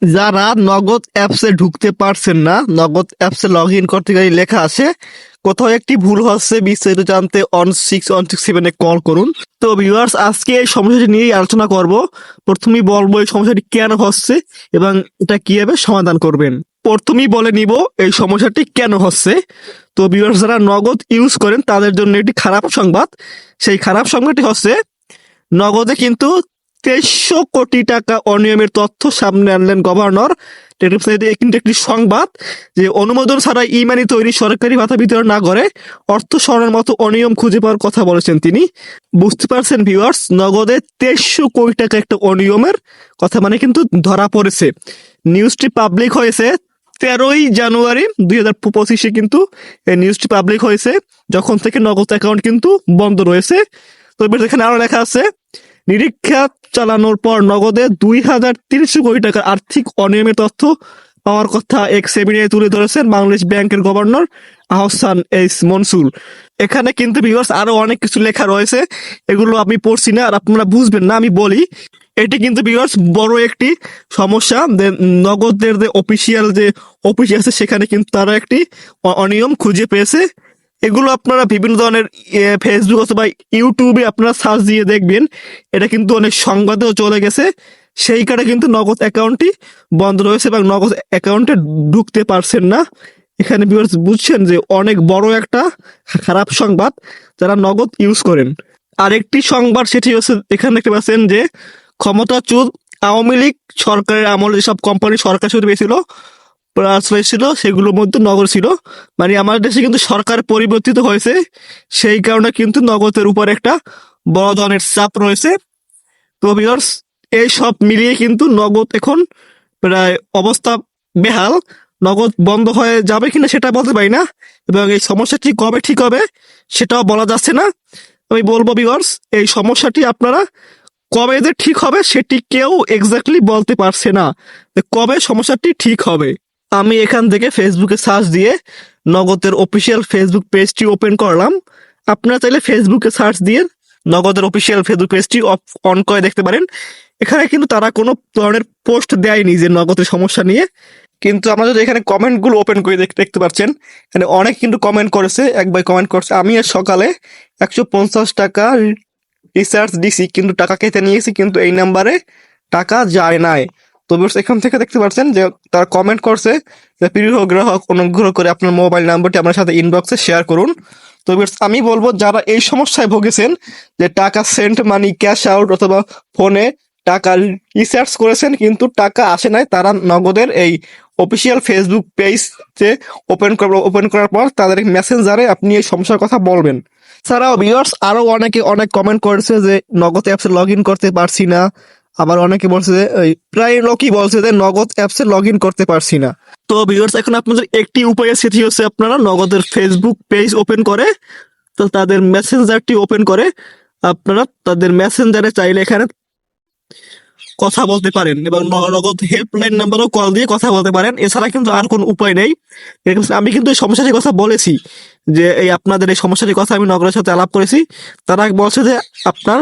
যারা নগদ অ্যাপসে ঢুকতে পারছেন না, নগদ অ্যাপসে লগ ইন করতে গেলে লেখা আছে কোথাও একটি ভুল হচ্ছে, বিস্তারিত জানতে 16167 কল করুন। তো ভিউয়ার্স, আজকে এই সমস্যাটি নিয়েই আলোচনা করব। প্রথমেই বলবো এই সমস্যাটি কেন হচ্ছে এবং এটা কিভাবে সমাধান করবেন। প্রথমেই বলে নিব এই সমস্যাটি কেন হচ্ছে। তো ভিউয়ার্স, যারা নগদ ইউজ করেন তাদের জন্য একটি খারাপ সংবাদ। সেই খারাপ সংবাদটি হচ্ছে নগদে কিন্তু 2300 কোটি টাকা অনিয়মের তথ্য সামনে আনলেন গভর্নর। কিন্তু একটি সংবাদ যে অনুমোদন ছাড়া ই মানি তৈরি, সরকারি ভাতা বিতরণ না করে অর্থ সরানোর মতো অনিয়ম খুঁজে পাওয়ার কথা বলেছেন তিনি। বুঝতে পারছেন ভিউয়ার্স, নগদে 2300 কোটি টাকা একটা অনিয়মের কথা মানে কিন্তু ধরা পড়েছে। নিউজটি পাবলিক হয়েছে 13ই জানুয়ারি 2025 কিন্তু এই নিউজটি পাবলিক হয়েছে, যখন থেকে নগদ অ্যাকাউন্ট কিন্তু বন্ধ রয়েছে। তো এখানে আরো লেখা আছে, নিরীক্ষা চালানোর পর নগদে 2300 কোটি টাকার আর্থিক অনিয়মের তথ্য পাওয়ার কথা এক সেমিনারে তুলে ধরেছেন বাংলাদেশ ব্যাংকের গভর্নর আহসান এইচ মনসুর। এখানে কিন্তু ভিউয়ার্স আরো অনেক কিছু লেখা রয়েছে, এগুলো আমি পড়ছি না আর আপনারা বুঝবেন না, আমি বলি। এটি কিন্তু ভিউয়ার্স বড় একটি সমস্যা। নগদের যে অফিসিয়াল যে অফিস আছে সেখানে কিন্তু তারা একটি অনিয়ম খুঁজে পেয়েছে। এগুলো আপনারা বিভিন্ন ধরনের ফেসবুক অথবা ইউটিউবে আপনারা সার্চ দিয়ে দেখবেন, এটা কিন্তু অনেক সংবাদেও চলে গেছে। সেই কারণে কিন্তু নগদ অ্যাকাউন্টটি বন্ধ রয়েছে এবং নগদ অ্যাকাউন্টে ঢুকতে পারছেন না। এখানে ভিউয়ার্স বুঝছেন যে অনেক বড় একটা খারাপ সংবাদ যারা নগদ ইউজ করেন। আরেকটি সংবাদ সেটি হচ্ছে, এখানে দেখতে পাচ্ছেন যে ক্ষমতাচ্যুত আওয়ামী লীগ সরকারের আমলে যেসব কোম্পানি সরকার সুদ পেয়েছিল ছিল সেগুলোর মধ্যে নগদ ছিল। মানে আমাদের দেশে কিন্তু সরকার পরিবর্তিত হয়েছে, সেই কারণে কিন্তু নগদের উপর একটা বড় ধরনের চাপ রয়েছে। তো ভিউয়ার্স, এই সব মিলিয়ে কিন্তু নগদ এখন প্রায় অবস্থা বেহাল। নগদ বন্ধ হয়ে যাবে কিনা সেটা বলতে পারি না, এবং এই সমস্যাটি কবে ঠিক হবে সেটাও বলা যাচ্ছে না। আমি বলবো ভিউয়ার্স, এই সমস্যাটি আপনারা কবে যে ঠিক হবে সেটি কেউ এক্স্যাক্টলি বলতে পারছে না, কবে সমস্যাটি ঠিক হবে। আমি এখান থেকে ফেসবুকে সার্চ দিয়ে নগদের অফিসিয়াল ফেসবুক পেজটি ওপেন করলাম। আপনারা চাইলে ফেসবুকে সার্চ দিয়ে নগদের অফিসিয়াল ফেসবুক পেজটি অন করে দেখতে পারেন। এখানে কিন্তু তারা কোনো ধরনের পোস্ট দেয়নি যে নগদের সমস্যা নিয়ে, কিন্তু আমরা যদি এখানে কমেন্টগুলো ওপেন করে দেখতে পাচ্ছেন, এখানে অনেক কিন্তু কমেন্ট করেছে। এক ভাই কমেন্ট করছে, আমি আজ সকালে 150 টাকা রিচার্জ দিছি কিন্তু টাকা কেটে নিয়েছি, কিন্তু এই নাম্বারে টাকা যায় নাই। তো এখান থেকে দেখতে পাচ্ছেন যে তার কমেন্ট করছে যে প্রিয় গ্রাহক, অনুগ্রহ করে আপনার মোবাইল নাম্বারটি আমার সাথে ইনবক্সে শেয়ার করুন। তো আমি বলবো যারা এই সমস্যায় ভুগেছেন যে টাকা সেন্ড মানি, ক্যাশ আউট অথবা ফোনে টাকা রিচার্জ করেছেন কিন্তু টাকা আসে নাই, তারা নগদের এই অফিসিয়াল ফেসবুক পেজ যে ওপেন করার পর তাদের মেসেঞ্জারে আপনি এই সমস্যার কথা বলবেন। ছাড়াও ভিউয়ার্স আরো অনেকে অনেক কমেন্ট করেছে যে নগদ অ্যাপসে লগ ইন করতে পারছি না। আবার অনেকে বলছে যে প্রায় লোকই বলছে যে নগদ অ্যাপসে লগ ইন করতে পারছি না। তো ভিউয়ার্স, এখন আপনাদের একটি উপায় সেটি হচ্ছে আপনারা নগদের ফেসবুক পেজ ওপেন করে তো তাদের মেসেঞ্জারটি ওপেন করে আপনারা তাদের মেসেঞ্জারে চাইলে এখানে কথা বলতে পারেন এবং নগদ হেল্পলাইন নাম্বারও কল দিয়ে কথা বলতে পারেন। এছাড়া কিন্তু আর কোনো উপায় নেই। আমি কিন্তু এই সমস্যাটির কথা বলেছি যে এই আপনাদের এই সমস্যাটির কথা আমি নগরের সাথে আলাপ করেছি, তারা বলছে যে আপনার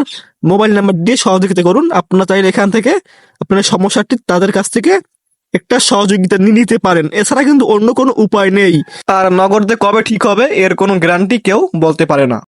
মোবাইল নাম্বার দিয়ে সহযোগিতা করুন। আপনারা চাইলে এখান থেকে আপনার সমস্যাটি তাদের কাছ থেকে একটা সহযোগিতা নিতে পারেন। এছাড়া কিন্তু অন্য কোনো উপায় নেই। আর নগদে কবে ঠিক হবে এর কোনো গ্যারান্টি কেউ বলতে পারে না।